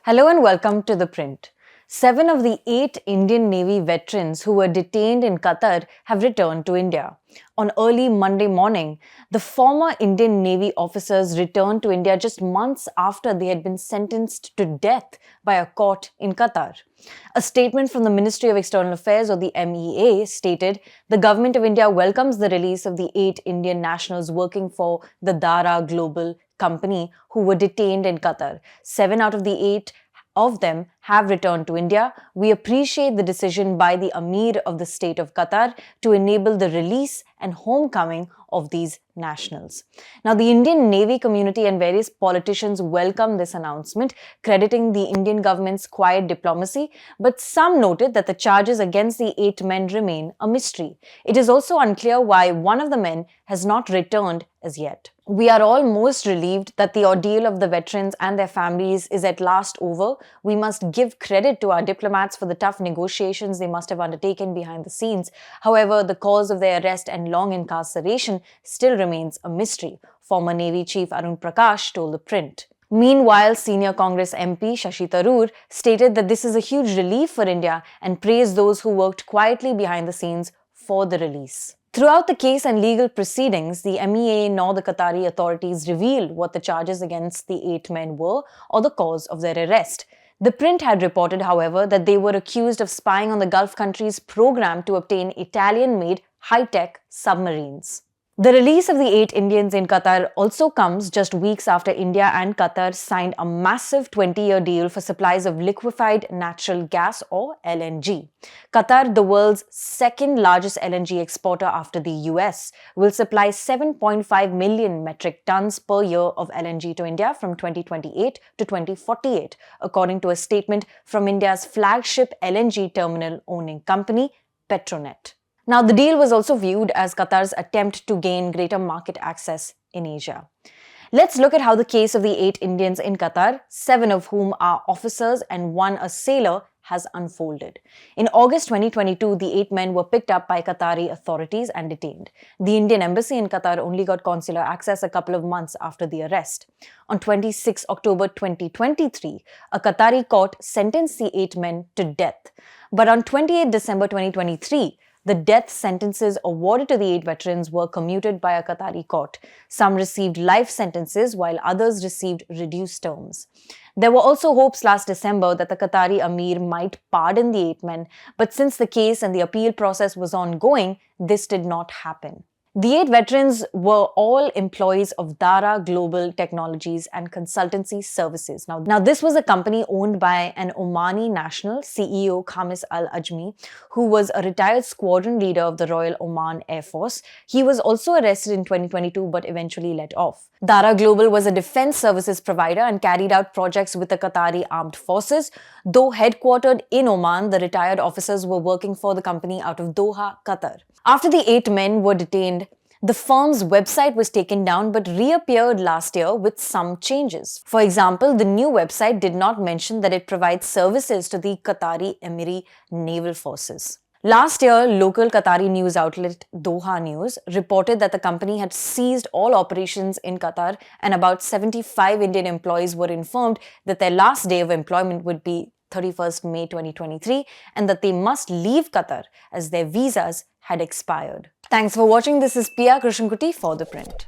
Hello and welcome to The Print. 7 of the 8 Indian Navy veterans who were detained in Qatar have returned to India. On early Monday morning, the former Indian Navy officers returned to India just months after they had been sentenced to death by a court in Qatar. A statement from the Ministry of External Affairs, or the MEA, stated, "The Government of India welcomes the release of the 8 Indian nationals working for the Dara Global company who were detained in Qatar. 7 out of the 8 of them have returned to India. We appreciate the decision by the Amir of the State of Qatar to enable the release and homecoming of these nationals." Now, the Indian Navy community and various politicians welcomed this announcement, crediting the Indian government's quiet diplomacy, but some noted that the charges against the 8 men remain a mystery. It is also unclear why one of the men has not returned as yet. "We are all most relieved that the ordeal of the veterans and their families is at last over. We must give credit to our diplomats for the tough negotiations they must have undertaken behind the scenes. However, the cause of their arrest and long incarceration still remains a mystery," former Navy Chief Arun Prakash told ThePrint. Meanwhile, senior Congress MP Shashi Tharoor stated that this is a huge relief for India and praised those who worked quietly behind the scenes for the release. Throughout the case and legal proceedings, the MEA nor the Qatari authorities revealed what the charges against the 8 men were or the cause of their arrest. ThePrint had reported, however, that they were accused of spying on the Gulf countries' program to obtain Italian-made high-tech submarines. The release of the 8 Indians in Qatar also comes just weeks after India and Qatar signed a massive 20-year deal for supplies of liquefied natural gas, or LNG. Qatar, the world's second largest LNG exporter after the US, will supply 7.5 million metric tons per year of LNG to India from 2028 to 2048, according to a statement from India's flagship LNG terminal owning company, Petronet. Now, the deal was also viewed as Qatar's attempt to gain greater market access in Asia. Let's look at how the case of the 8 Indians in Qatar, 7 of whom are officers and 1 a sailor, has unfolded. In August 2022, the 8 men were picked up by Qatari authorities and detained. The Indian embassy in Qatar only got consular access a couple of months after the arrest. On 26 October 2023, a Qatari court sentenced the 8 men to death. But on 28 December 2023, the death sentences awarded to the 8 veterans were commuted by a Qatari court. Some received life sentences, while others received reduced terms. There were also hopes last December that the Qatari Amir might pardon the 8 men, but since the case and the appeal process was ongoing, this did not happen. The 8 veterans were all employees of Dara Global Technologies and Consultancy Services. Now, this was a company owned by an Omani national, CEO Khamis Al-Ajmi, who was a retired squadron leader of the Royal Oman Air Force. He was also arrested in 2022 but eventually let off. Dara Global was a defense services provider and carried out projects with the Qatari Armed Forces. Though headquartered in Oman, the retired officers were working for the company out of Doha, Qatar. After the 8 men were detained, the firm's website was taken down but reappeared last year with some changes. For example, the new website did not mention that it provides services to the Qatari Emiri Naval Forces. Last year, local Qatari news outlet Doha News reported that the company had ceased all operations in Qatar, and about 75 Indian employees were informed that their last day of employment would be 31st May 2023 and that they must leave Qatar as their visas had expired. Thanks for watching. This is Pia Krishnankutty for ThePrint.